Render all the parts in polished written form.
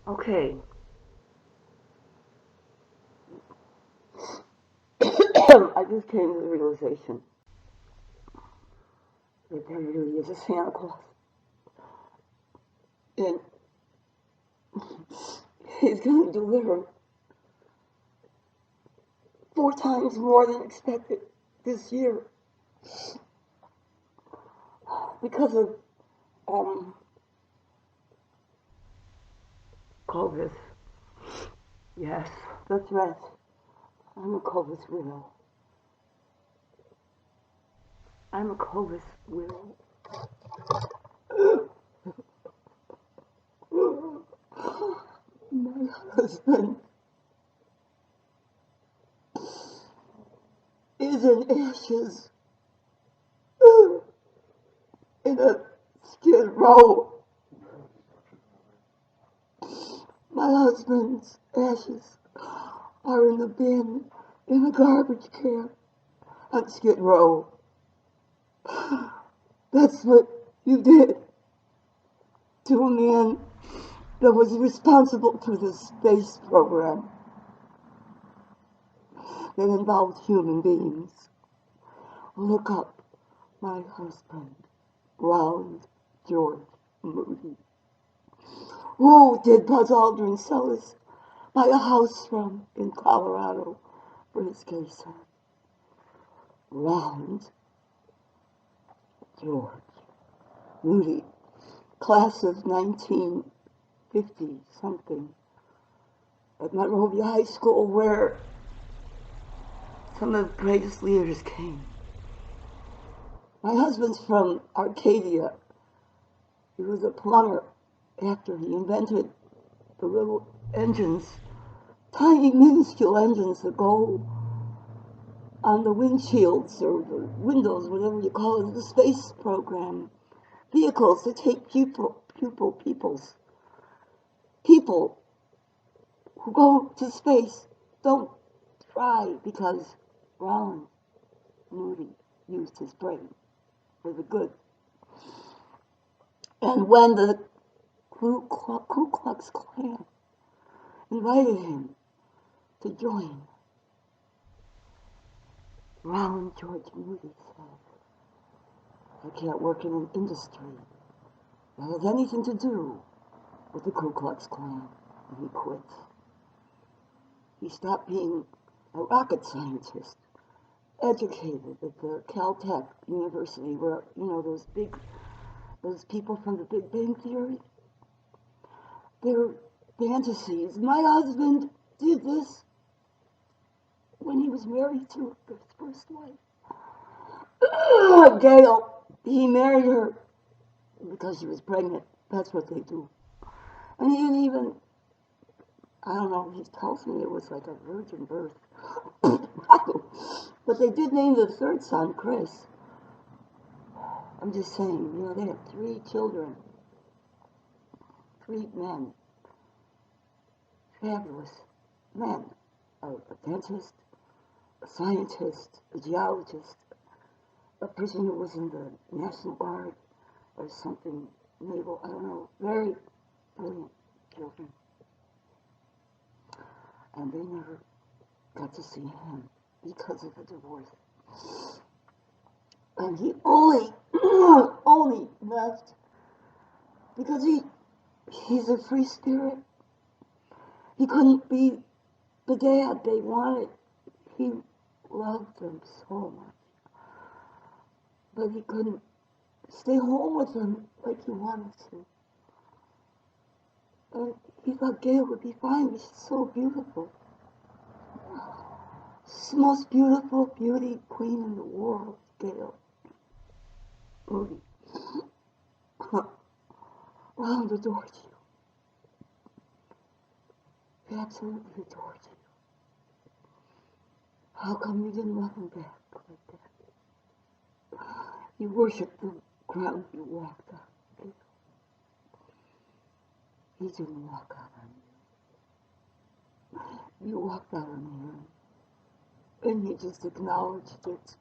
Okay. I just came to the realization that there really is a Santa Claus. And he's going to deliver 4 times more than expected this year because of COVID. Yes, that's right. I'm a COVID widow. I'm a COVID widow. My husband is in ashes in a skid row. My husband's ashes are in the bin in a garbage can on Skid Row. That's what you did to a man that was responsible for the space program that involved human beings. Look up my husband, Round George Moody. Who did Buzz Aldrin sell us buy a house from in Colorado for his case? Round George Moody, class of 1950 something, at Monrovia High School, where some of the greatest leaders came. My husband's from Arcadia. He was a plumber after he invented the little engines, tiny minuscule engines that go on the windshields or the windows, whatever you call it, the space program. Vehicles that take people who go to space don't try because Roland Moody used his brain for the good. And when the Ku Klux Klan invited him to join, Roland George Moody said, I can't work in an industry that has anything to do with the Ku Klux Klan. And he quit. He stopped being a rocket scientist, educated at the Caltech University, where, you know, those people from the Big Bang Theory, their fantasies. My husband did this when he was married to his first wife, Gail. He married her because she was pregnant. That's what they do. And he didn't even, I don't know, he tells me it was like a virgin birth. But they did name the third son Chris. I'm just saying, you know, they have 3 children. 3 men. Fabulous men. A dentist, a scientist, a geologist, a person who was in the National Guard or something, naval, I don't know. Very brilliant children. And they never got to see him because of the divorce. And he only left because he's a free spirit. He couldn't be the dad they wanted. He loved them so much. But he couldn't stay home with them like he wanted to. And he thought Gail would be fine, but she's so beautiful. She's the most beautiful beauty queen in the world, Gail Moody. Round adored you. He absolutely adored you. How come you didn't love him back like that? You worshipped the ground you walked on. He didn't walk out on you. You walked out on him. And he just acknowledged it.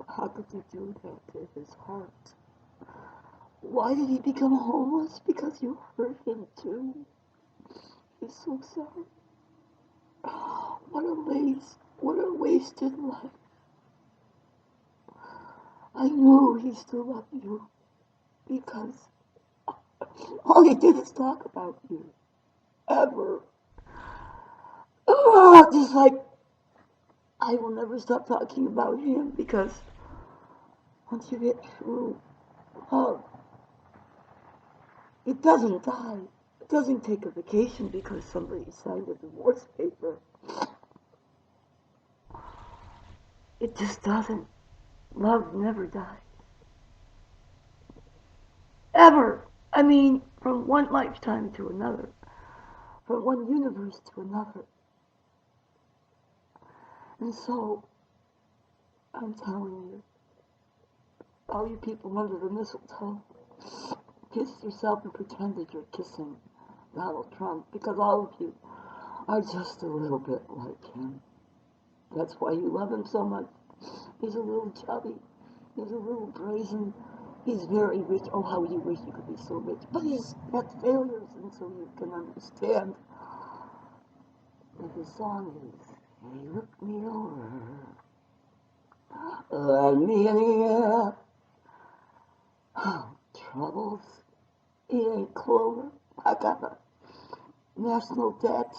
How could you do that to his heart? Why did he become homeless? Because you hurt him too. He's so sorry. What a waste. What a wasted life. I knew he still loved you because all he did is talk about you. Ever. Just like I will never stop talking about him because once you get through love, it doesn't die. It doesn't take a vacation because somebody signed a divorce paper. It just doesn't. Love never dies. Ever. I mean, from one lifetime to another. From one universe to another. And so, I'm telling you, all you people under the mistletoe, kiss yourself and pretend that you're kissing Donald Trump, because all of you are just a little bit like him. That's why you love him so much. He's a little chubby. He's a little brazen. He's very rich. Oh, how you wish you could be so rich. But he's got failures, and so you can understand that his song is, hey, look me over, let me in here. Troubles, he ain't clover. I got a national debt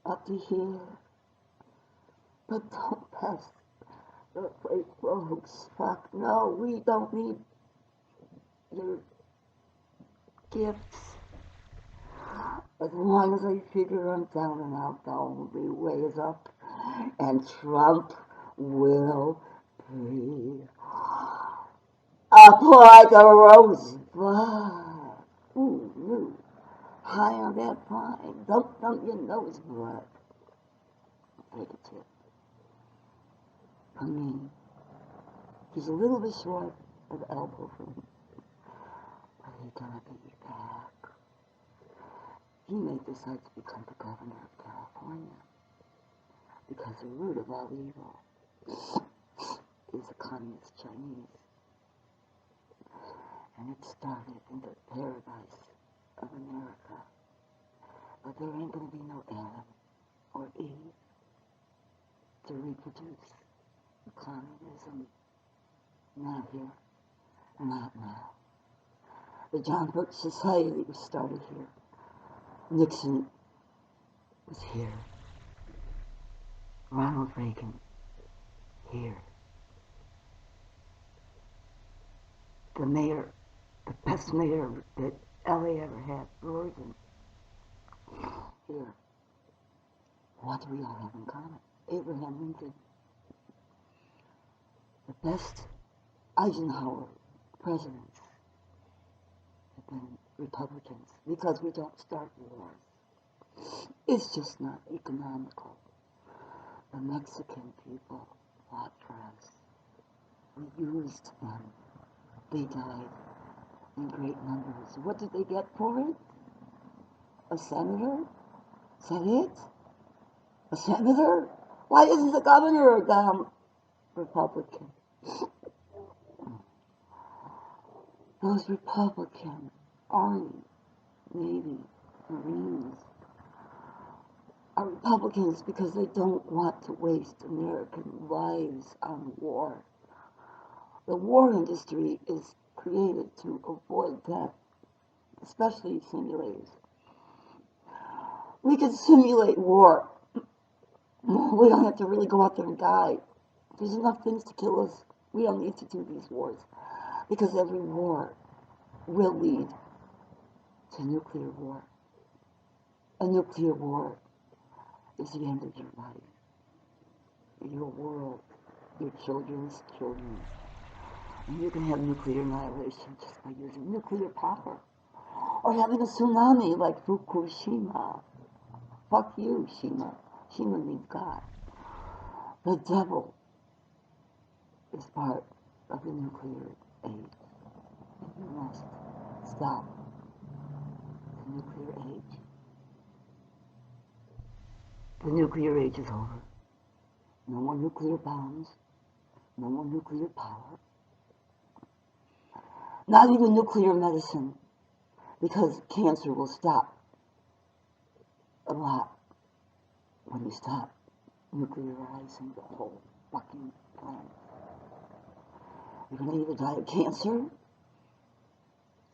up to here. But don't pass the freight folks. Fuck no, we don't need your gifts. As long as I figure I'm down and out, the only way is up. And Trump will be up like a rosebud. Ooh, you high on that vine. Don't dump your nose blood. Take a tip. I mean, he's a little bit short of elbow from me. But he's gonna be back. He may decide to become the governor of California. Because the root of all evil is the communist Chinese. And it started in the paradise of America. But there ain't gonna be no Adam or Eve to reproduce communism. Not here, not now. The John Birch Society was started here. Nixon was here. Ronald Reagan, here. The mayor, the best mayor that LA ever had, Rosen, here. What do we all have in common? Abraham Lincoln. The best Eisenhower presidents have been Republicans because we don't start wars. It's just not economical. The Mexican people fought for us. We used them. They died in great numbers. What did they get for it? A senator? Is that it? A senator? Why isn't the governor a damn Republican? Those Republican Army, Navy, Marines are Republicans because they don't want to waste American lives on war. The war industry is created to avoid that, especially simulators. We can simulate war. We don't have to really go out there and die. There's enough things to kill us. We don't need to do these wars. Because every war will lead to nuclear war. A nuclear war is the end of your life, your world, your children's children. And you can have nuclear annihilation just by using nuclear power. Or having a tsunami like Fukushima. Fuck you, Shima. Shima means God. The devil is part of the nuclear age. And you must stop the nuclear age. The nuclear age is over. No more nuclear bombs. No more nuclear power. Not even nuclear medicine, because cancer will stop a lot when you stop nuclearizing the whole fucking planet. You're going to either die of cancer,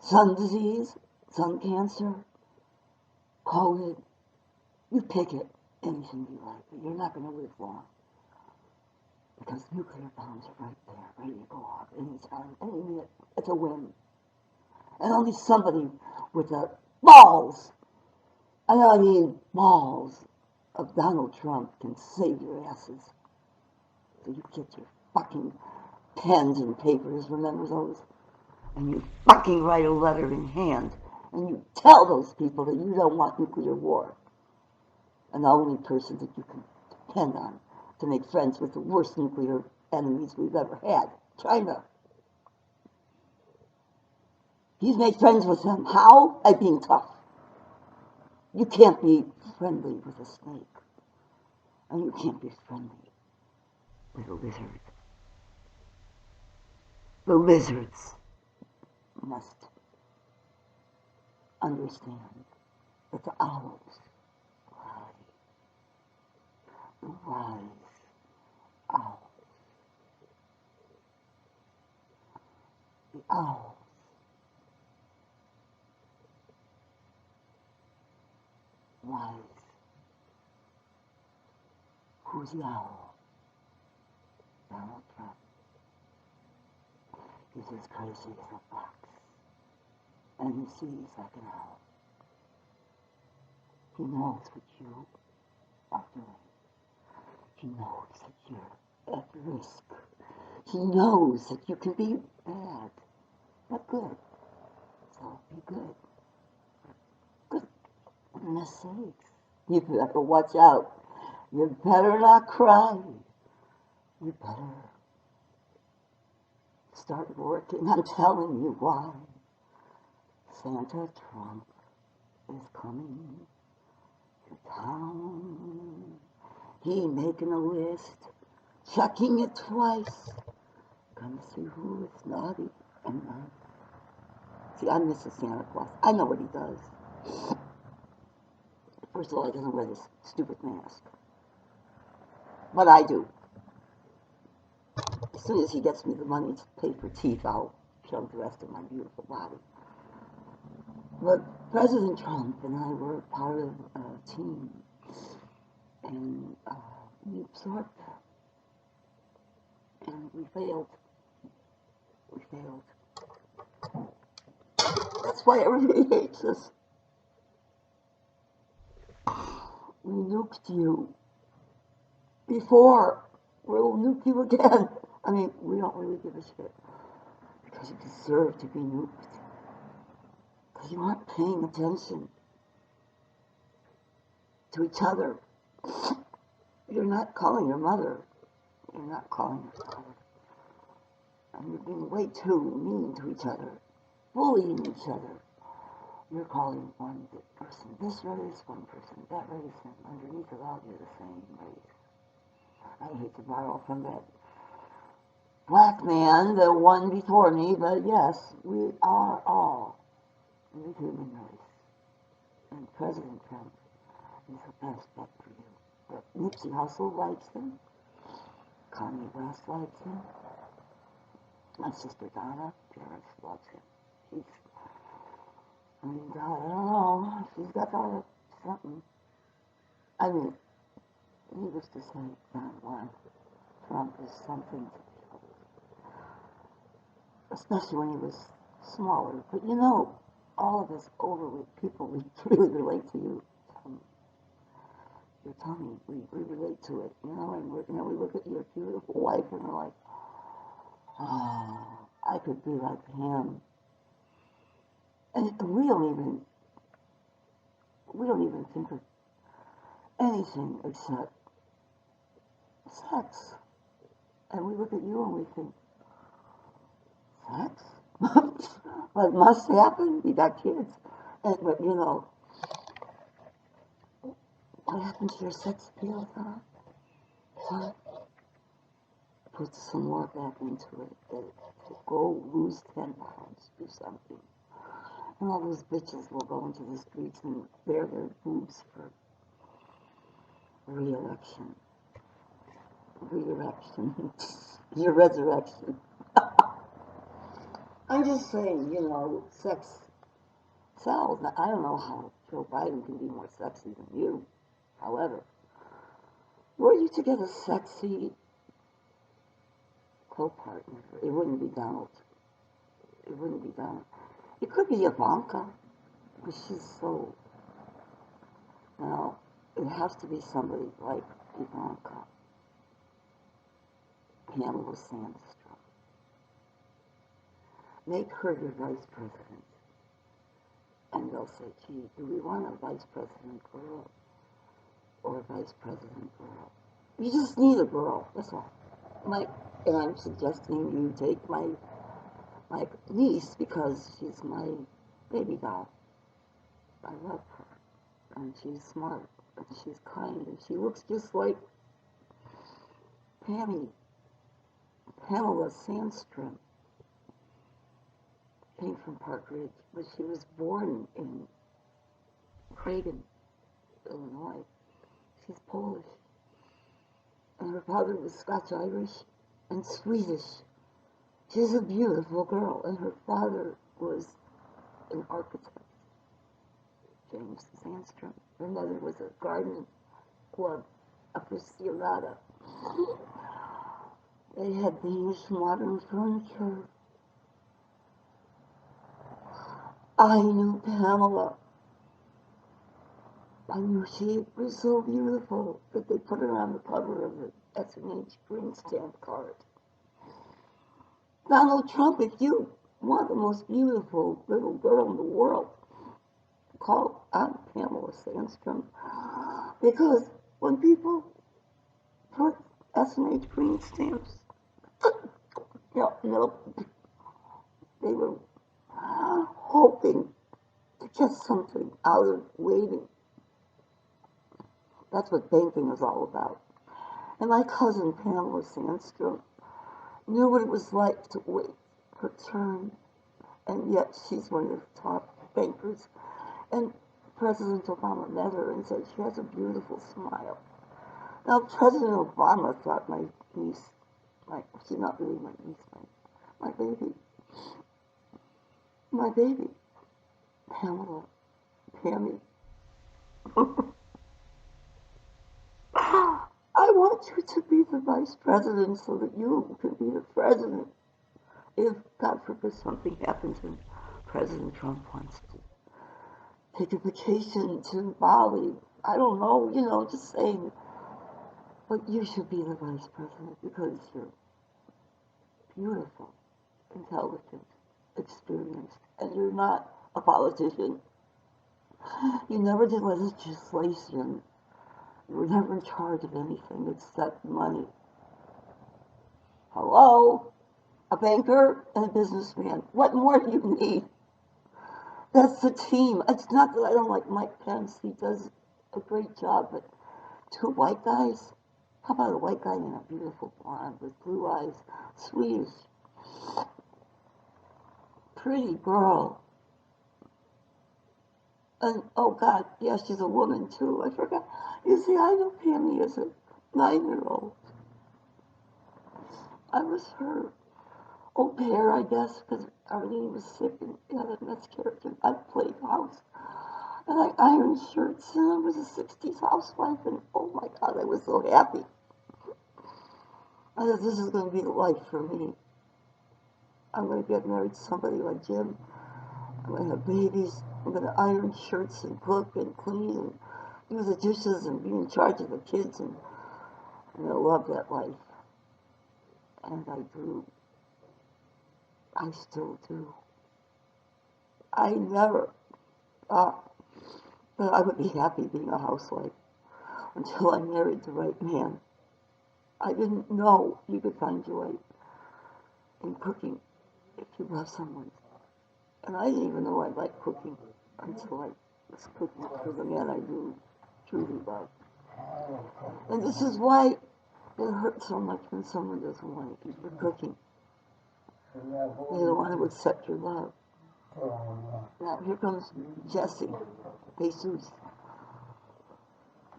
sun disease, sun cancer, COVID. You pick it, anything you like, but you're not going to live long. Because nuclear bombs are right there, ready to go off anytime, any minute. It's a whim. And only somebody with the balls, I mean balls, of Donald Trump can save your asses. So you get your fucking pens and papers, remember those? And you fucking write a letter in hand, and you tell those people that you don't want nuclear war. And the only person that you can depend on to make friends with the worst nuclear enemies we've ever had, China. He's made friends with them. How? By being tough. You can't be friendly with a snake. And you can't be friendly with a lizard. The lizards must understand that the owls lie. The wise owls. The owls. Wise. Who's the owl? Donald Trump. He's as crazy as a fox. And he sees like an owl. He knows what you are doing. He knows that you're at risk. He knows that you can be bad, but good. So be good. Good. For goodness sakes. You better watch out. You better not cry. You better start working. I'm telling you why. Santa Trump is coming to town. He making a list, checking it twice. Gonna see who is naughty and nice. See, I'm Mrs. Santa Claus. I know what he does. First of all, he doesn't wear this stupid mask. But I do. As soon as he gets me the money to pay for teeth, I'll show the rest of my beautiful body. But President Trump and I were part of a team, and we absorbed that. And we failed. We failed. That's why everybody hates us. We nuked you before. We'll nuke you again. I mean, we don't really give a shit. Because you deserve to be nuked. Because you aren't paying attention to each other. You're not calling your mother. You're not calling your father. And you're being way too mean to each other. Bullying each other. You're calling one person this race, one person that race, and underneath it all, you're the same race. I hate to borrow from that black man, the one before me, but yes, we are all the human race. And President Trump is the best bet for you. But Nipsey Hussle likes him. Kanye West likes him. My sister Donna Paris loves him. I don't know. She's got something. I mean, needless to say, Trump is something to behold. Especially when he was smaller. But you know, all of us overweight people, we really relate to you. Your tummy, we relate to it. You know, and we look at your beautiful wife and we're like, oh, I could be like him. And we don't even think of anything except sex. And we look at you and we think, sex? What must happen? You got kids. But you know, what happened to your sex appeal, huh? put some more back into it, that to go lose 10 pounds, do something. And all those bitches will go into the streets and bare their boobs for re-election. Re-erection. Your resurrection. I'm just saying, you know, sex sells. I don't know how Joe Biden can be more sexy than you. However, were you to get a sexy co-partner, it wouldn't be Donald. It wouldn't be Donald. It could be Ivanka, but she's so. Now, it has to be somebody like Ivanka, Pamela Sandstrom. Make her your vice president. And they'll say, gee, do we want a vice president girl or a vice president girl? You just need a girl, that's all. And I'm suggesting you take my niece because she's my baby doll. I love her. And she's smart. And she's kind. And she looks just like Pamela Sandstrom. Came from Park Ridge, but she was born in Cragen, Illinois. She's Polish. And her father was Scotch-Irish and Swedish. She's a beautiful girl, and her father was an architect, James Sandstrom. Her mother was a garden club aficionada. They had Danish modern furniture. I knew Pamela. I knew she was so beautiful that they put her on the cover of the SH green stamp card. Donald Trump, if you want the most beautiful little girl in the world, call out Pamela Sandstrom. Because when people put SH green stamps, they were hoping to get something out of waiting. That's what banking is all about. And my cousin Pamela Sandstrom knew what it was like to wait her turn, and yet she's one of the top bankers. And President Obama met her and said she has a beautiful smile. Now, President Obama thought my niece, she's not really my niece, my baby, Pamela, Pammy. I want you to be the vice president so that you can be the president. If, God forbid, something happens and President Trump wants to take a vacation to Bali, I don't know, just saying. But you should be the vice president because you're beautiful, intelligent, experienced, and you're not a politician. You never did legislation. You were never in charge of anything except money. Hello? A banker and a businessman. What more do you need? That's the team. It's not that I don't like Mike Pence. He does a great job, but two white guys? How about a white guy and a beautiful blonde with blue eyes? Swedish. Pretty girl. And, oh God, yeah, she's a woman too. I forgot. You see, I knew Pammy as a 9-year-old. I was her au pair, I guess, because Arlene was sick and had a miscarriage, and I played house. And I ironed shirts, and I was a 60s housewife, and oh my God, I was so happy. I said, this is going to be the life for me. I'm going to get married to somebody like Jim. I'm going to have babies. I'm going to iron shirts and cook and clean and do the dishes and be in charge of the kids. And I love that life. And I do. I still do. I never thought that I would be happy being a housewife until I married the right man. I didn't know you could find joy in cooking if you love someone. And I didn't even know I liked cooking until I was cooking for the man I do truly love. And this is why It hurts so much when someone doesn't want to eat your cooking. They don't want to accept your love. Now here comes Jesse, Jesus.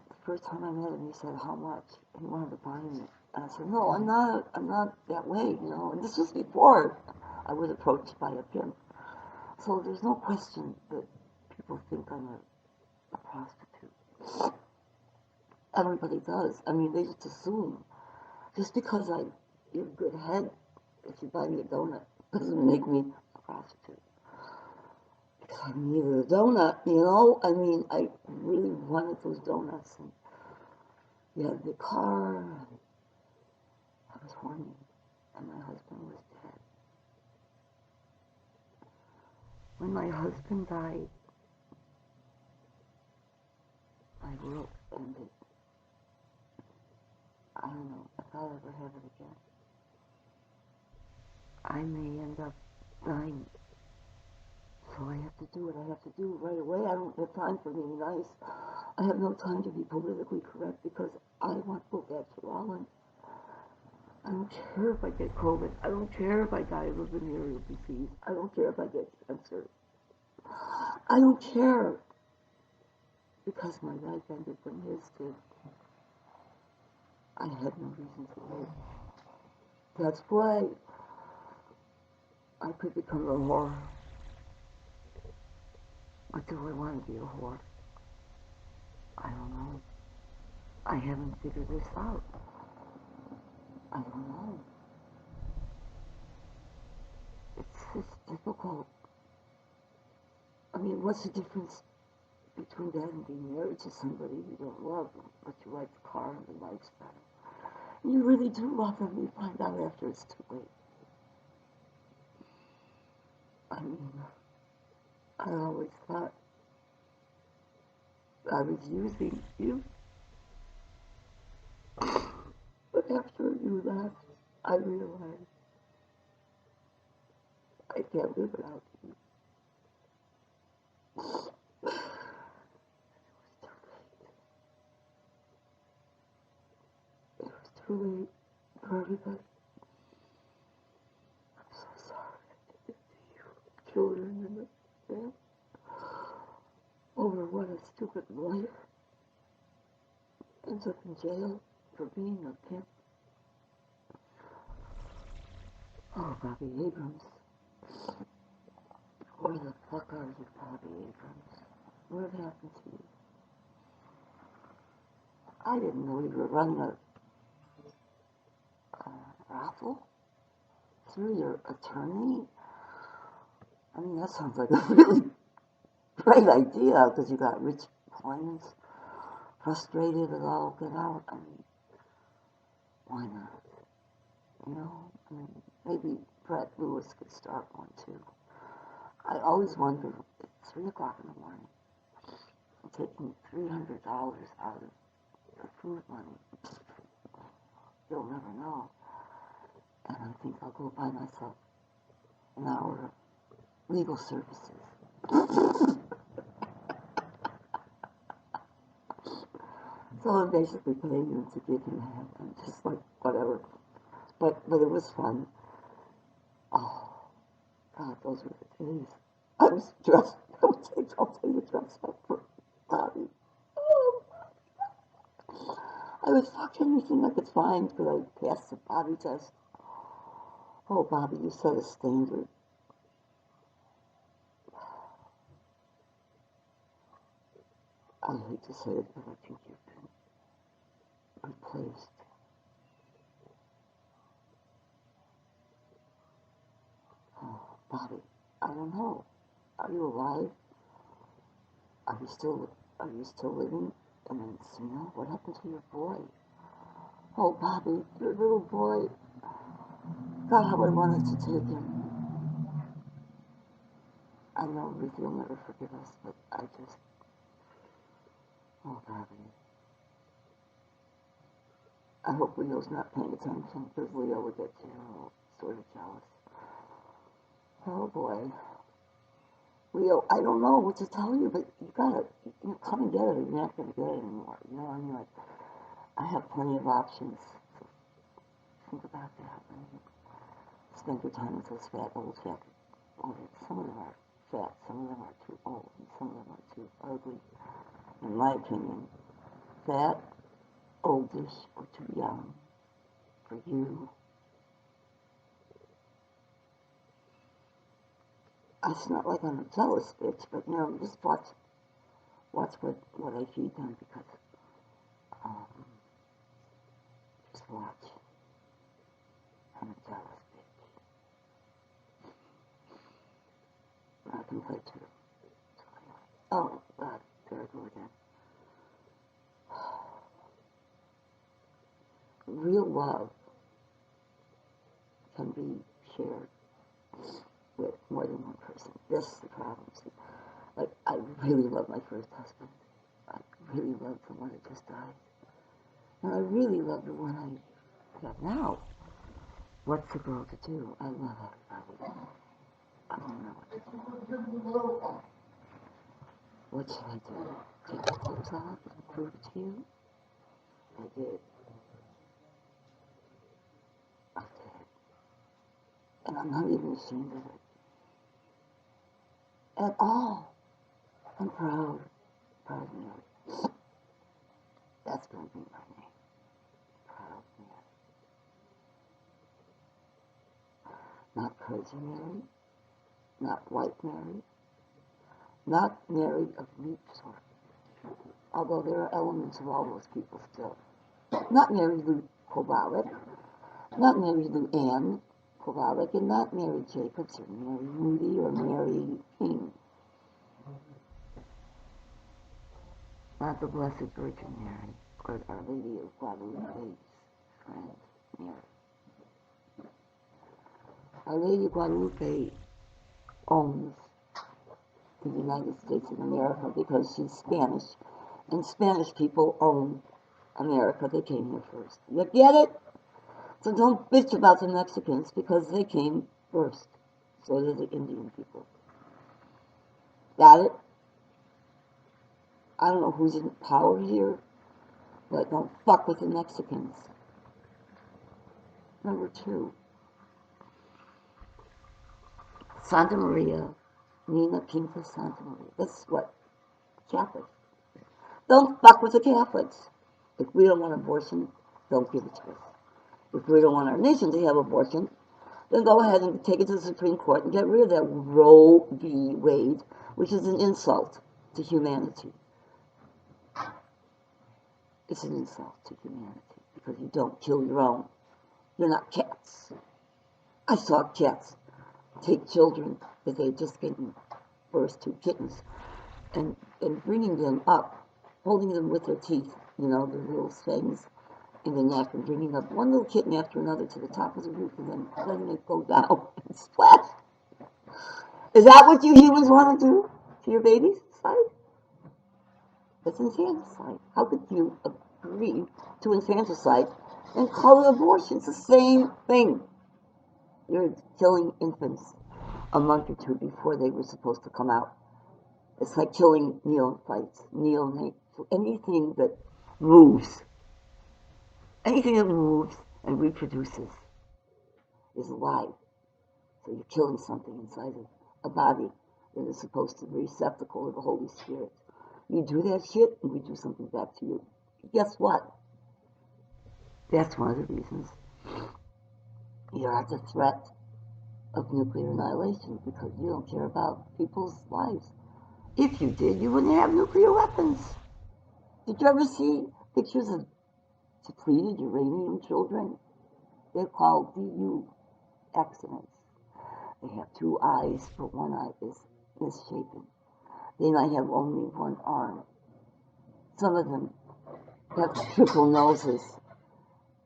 The first time I met him, he said, how much? He wanted to buy me. And I said, no, I'm not that way, you know. And this was before I was approached by a pimp. So there's no question that people think I'm a prostitute. Everybody does. I mean, they just assume. Just because I give good head, if you buy me a donut, doesn't make me a prostitute. Because I needed a donut, you know? I mean, I really wanted those donuts. And we had the car. And I was horny. And my husband was dead. When my husband died, my world ended. I don't know if I'll ever have it again. I may end up dying. So I have to do what I have to do right away. I don't have time for being nice. I have no time to be politically correct because I want to go back to Holland. I don't care if I get COVID. I don't care if I die of a venereal disease. I don't care if I get cancer. I don't care because my life ended when his did. I had no reason to live. That's why I could become a whore. But do I want to be a whore? I don't know. I haven't figured this out. I don't know. It's difficult. I mean, what's the difference between that and being married to somebody you don't love, but you like the car and the lifestyle? You really do love them, you find out after it's too late. I mean, I always thought I was using you. But after you left, I realized I can't live without you. It was too late for everybody. I'm so sorry I did it to you. Children and the family. Over what a stupid life. Ends up in jail for being a pimp. Oh, Bobby Abrams. Where the fuck are you, Bobby Abrams? What happened to you? I didn't know you were running a raffle through your attorney. I mean, that sounds like a really great idea because you got rich clients, frustrated at all get out. I mean, why not? You know, I mean, maybe Brett Lewis could start one too. I always wonder, at 3 o'clock in the morning, I'm taking $300 out of your food money. You'll never know. And I think I'll go buy myself an hour of legal services. So I'm basically paying you to give you half. I'm just like, whatever. But it was fun. Oh, God, those were the days. I was dressed, I would take all day to dress up for Bobby. Oh, I would fuck anything I could find because I passed the Bobby test. Oh, Bobby, you set a standard. I hate to say it, but I think you've been replaced. Oh, Bobby, I don't know. Are you alive? Are you still living in Encino? What happened to your boy? Oh, Bobby, your little boy. God, how I wanted to take him. I know Ruthie will never forgive us, but I just... Oh, Bobby. I hope Leo's not paying attention, because Leo would get sort of jealous. Oh, boy. Leo, I don't know what to tell you, but you gotta, come and get it, or you're not gonna get it anymore. You know what I mean? Like, I have plenty of options. So Think about that when you spend your time with those fat, old fat. Some of them are fat, some of them are too old, and some of them are too ugly. In my opinion, fat, oldish, or too young for you. It's not like I'm a jealous bitch, but just watch what I feed them, because just watch. I'm a jealous bitch. I can play too. So anyway. Oh God, there I go again. Real love can be shared with more than one person. This is the problem. See, like, I really love my first husband. I really love the one that just died. And I really love the one I have now. What's the girl to do? I love everybody. I don't know what to do. What should I do? Take the clothes off and prove it to you? I did. I did. And I'm not even ashamed of it. At all. I'm proud. Proud of me. That's going to be my name. Proud Mary. Not crazy Mary. Not white Mary. Not Mary of meat sort. Although there are elements of all those people still. Not Mary Lou Kowalik. Not Mary Lou Ann Kowalik. And not Mary Jacobs or Mary Moody or Mary King. Not the Blessed Virgin Mary or Our Lady of Guadalupe's friend Mary. Our Lady of Guadalupe owns the United States of America because she's Spanish, and Spanish people own America. They came here first. You get it? So don't bitch about the Mexicans because they came first. So did the Indian people. Got it? I don't know who's in power here, but don't fuck with the Mexicans. Number 2. Santa Maria, Nina Pinta Santa Maria. That's what? Catholics. Don't fuck with the Catholics. If we don't want abortion, don't give it to us. If we don't want our nation to have abortion, then go ahead and take it to the Supreme Court and get rid of that Roe v. Wade, which is an insult to humanity. It's an insult to humanity because you don't kill your own. You're not cats. I saw cats take children that they had just given birth to, kittens, and bringing them up, holding them with their teeth, the little fangs in the neck, and bringing up one little kitten after another to the top of the roof, and then letting it go down and splash. Is that what you humans want to do to your babies? It's infanticide. How could you agree to infanticide and call it abortion? It's the same thing. You're killing infants a month or two before they were supposed to come out. It's like killing neophytes, neonates, anything that moves. Anything that moves and reproduces is alive. So you're killing something inside of a body that is supposed to be a receptacle of the Holy Spirit. You do that shit, and we do something back to you. Guess what? That's one of the reasons you're at the threat of nuclear annihilation, because you don't care about people's lives. If you did, you wouldn't have nuclear weapons. Did you ever see pictures of depleted uranium children? They're called DU accidents. They have 2 eyes, but one eye is misshapen. They might have only one arm. Some of them have triple noses.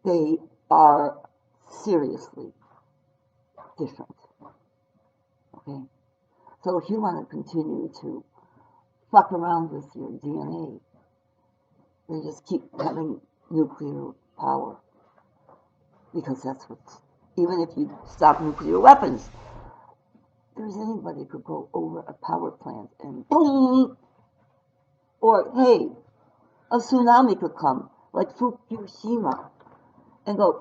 They are seriously different. Okay? So if you want to continue to fuck around with your DNA, then just keep having nuclear power. Because that's what's, even if you stop nuclear weapons, there's anybody who could go over a power plant and boom! Or, hey, a tsunami could come, like Fukushima, and go,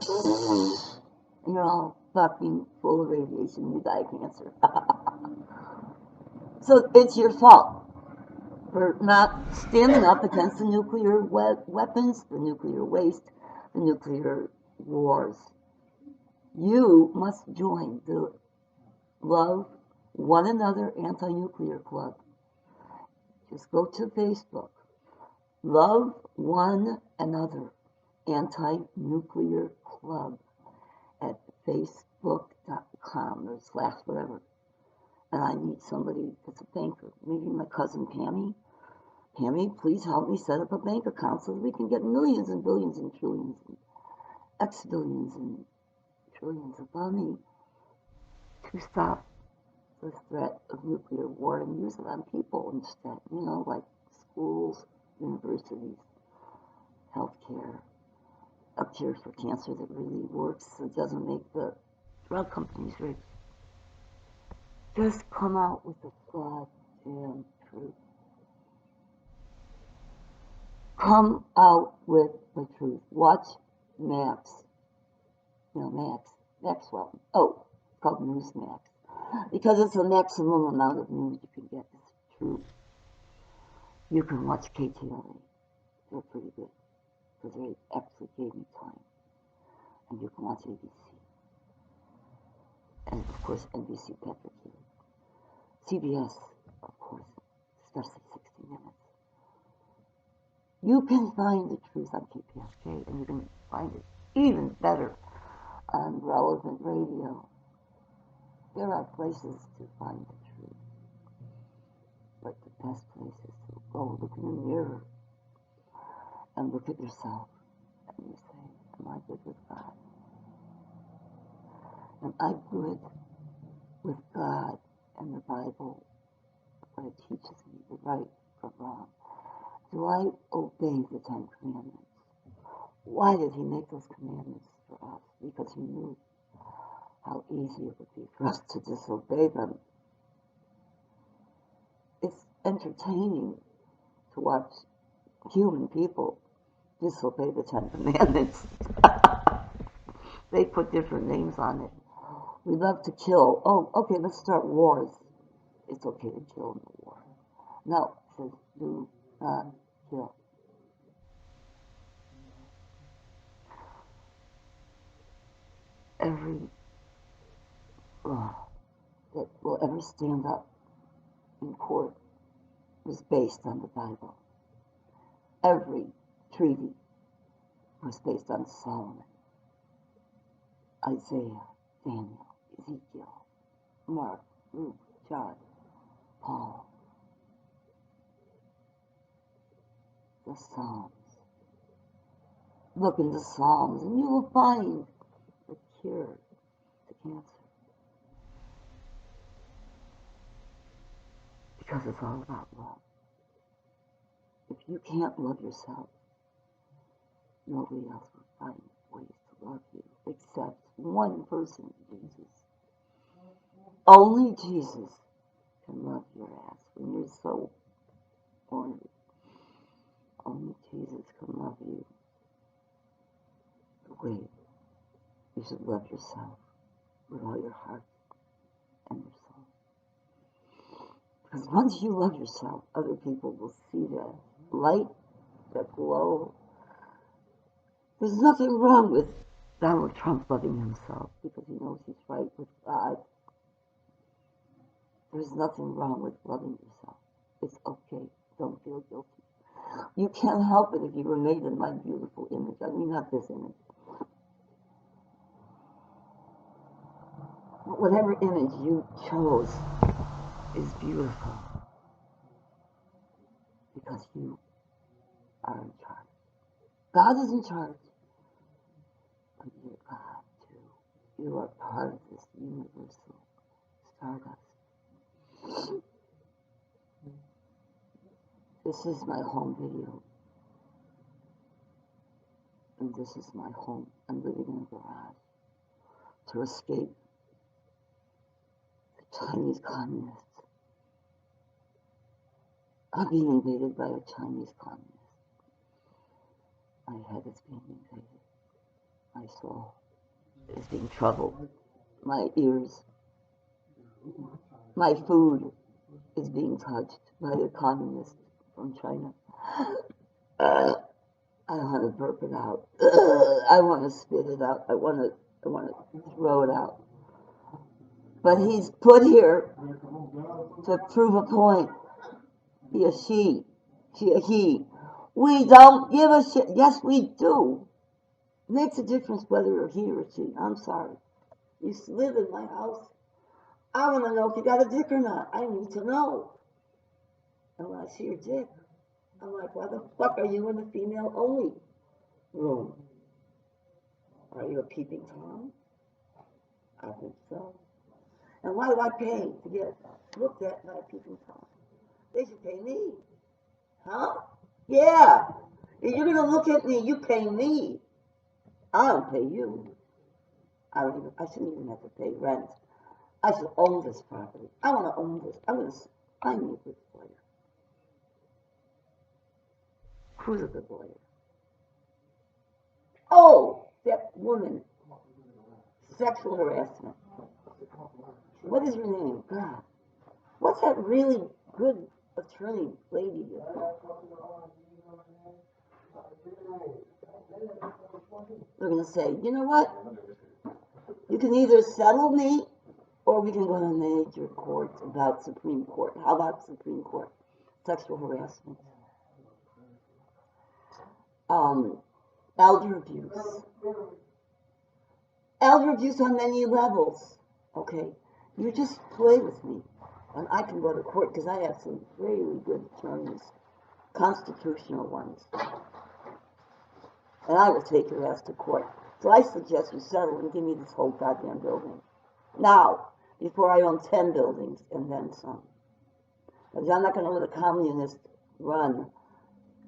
and you're all fucking full of radiation, you die of cancer. So it's your fault for not standing up against the nuclear weapons, the nuclear waste, the nuclear wars. You must join the Love One Another Anti-Nuclear Club. Just go to Facebook. Love One Another Anti-Nuclear Club at facebook.com or / whatever. And I need somebody that's a banker. Maybe my cousin Pammy. Pammy, please help me set up a bank account so that we can get millions and billions and trillions and exbillions and trillions of money to stop the threat of nuclear war and use it on people instead. You know, like schools, universities, healthcare, a cure for cancer that really works, that doesn't make the drug companies rich. Just come out with the goddamn truth. Come out with the truth. Watch Max. Maxwell. Oh, it's called Newsmax. Because it's the maximum amount of news you can get. It's true. You can watch KTLA. They're pretty good. Because they actually gave me time. And you can watch ABC. And of course, NBC Patrick Healy. CBS, of course, especially 60 Minutes. You can find the truth on KPFK, and you can find it even better on relevant radio. There are places to find the truth, but the best place is to go look in the mirror and look at yourself, and you say, am I good with God? Am I good with God and the Bible, what it teaches me, the right or wrong? Do I obey the 10 Commandments? Why did he make those commandments for us? Because he knew how easy it would be for us to disobey them. It's entertaining to watch human people disobey the 10 Commandments. They put different names on it. We love to kill. Oh, okay, let's start wars. It's okay to kill in the war. No, it says do not kill. Every law that will ever stand up in court was based on the Bible. Every treaty was based on Solomon, Isaiah, Daniel, Ezekiel, Mark, Luke, John, Paul, the Psalms. Look in the Psalms and you will find the cure to cancer. Because it's all about love. If you can't love yourself, nobody else will find ways to love you except one person, Jesus. Only Jesus can love your ass when you're so ornery. Only Jesus can love you the way you should love yourself with all your heart and your soul. Because once you love yourself, other people will see that light, that glow. There's nothing wrong with Donald Trump loving himself because he knows he's right with God. There's nothing wrong with loving yourself. It's okay. Don't feel guilty. You can't help it if you were made in my beautiful image. I mean, not this image. But whatever image you chose is beautiful because you are in charge. God is in charge, but you're God too. You are part of this universal stardust. This is my home video. And this is my home. I'm living in a garage to escape the Chinese communists. I'm being invaded by a Chinese communist. My head is being invaded. I saw is being troubled. My ears, my food is being touched by the communists from China. I want to burp it out. I want to spit it out. I want to throw it out. But he's put here to prove a point. He or she, he. We don't give a shit. Yes, we do. It makes a difference whether you're he or she. I'm sorry. You live in my house. I want to know if you got a dick or not. I need to know. And when I see your dick, I'm like, why the fuck are you in the female only room? Are you a peeping Tom? I think so. And why do I pay to get looked at by a peeping Tom? They should pay me. Huh? Yeah. If you're gonna look at me, you pay me. I don't pay you. I shouldn't even have to pay rent. I should own this property. I want to own this. I need a good lawyer. Who's a good lawyer? Oh, that woman. Sexual harassment. What is her name? God. What's that really good attorney lady? They're going to say, you know what? You can either settle me or we can go to major court about Supreme Court. How about Supreme Court? Sexual harassment. Elder abuse. Elder abuse on many levels. Okay? You just play with me. And I can go to court because I have some really good attorneys. Constitutional ones. And I will take your ass to court. So I suggest you settle and give me this whole goddamn building. Now, before I own 10 buildings and then some. Because I'm not going to let a communist-run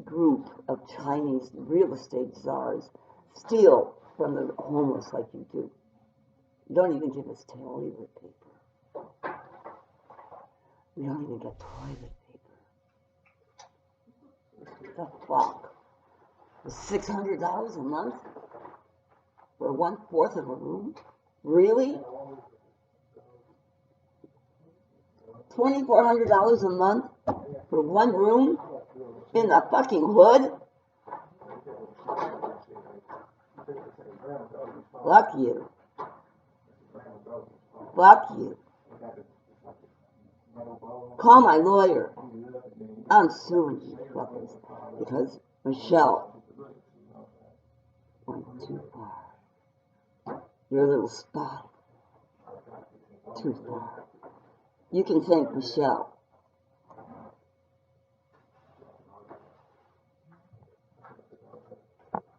group of Chinese real estate czars steal from the homeless like you do. You don't even give us toilet paper. We don't even get toilet paper. What the fuck? $600 a month for 1/4 of a room? Really? $2,400 a month for one room in the fucking hood? Fuck you. Fuck you. Call my lawyer. I'm suing you fuckers because Michelle went too far. Your little spot. Too far. You can thank Michelle.